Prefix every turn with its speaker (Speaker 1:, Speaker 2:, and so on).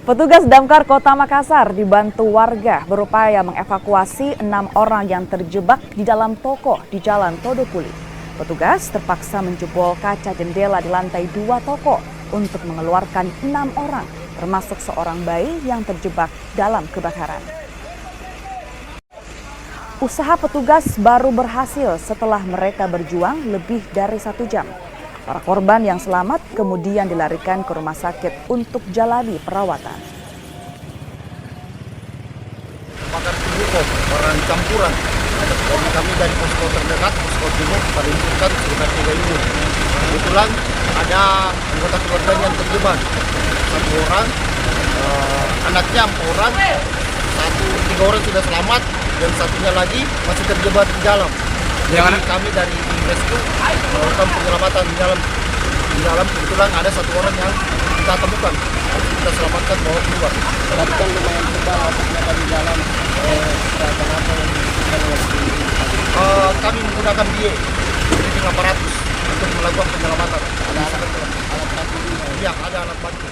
Speaker 1: Petugas Damkar Kota Makassar dibantu warga berupaya mengevakuasi 6 orang yang terjebak di dalam toko di Jalan Todopuli. Petugas terpaksa menjebol kaca jendela di lantai 2 toko untuk mengeluarkan 6 orang, termasuk seorang bayi yang terjebak dalam kebakaran. Usaha petugas baru berhasil setelah mereka berjuang lebih dari 1 jam. Para korban yang selamat kemudian dilarikan ke rumah sakit untuk jalani perawatan.
Speaker 2: Bakar Timur, orang campuran. Jadi kami dari posko terdekat, posko Timur, menunjukkan sekitar 3 unit. Kebetulan ada anggota keluarga yang terjebak. 1 orang, anaknya 4 orang, 3 orang sudah selamat, dan satunya lagi masih terjebak di dalam. Jadi kami dari rescue melakukan penyelamatan di dalam. Kebetulan ada 1 orang yang kita temukan, kita selamatkan bawa keluar.
Speaker 3: Tapi kan lumayan tebal asapnya di dalam.
Speaker 2: Kami menggunakan BA, breathing apparatus untuk melakukan penyelamatan.
Speaker 3: Ada alat bantu?
Speaker 2: Iya, ada alat bantu.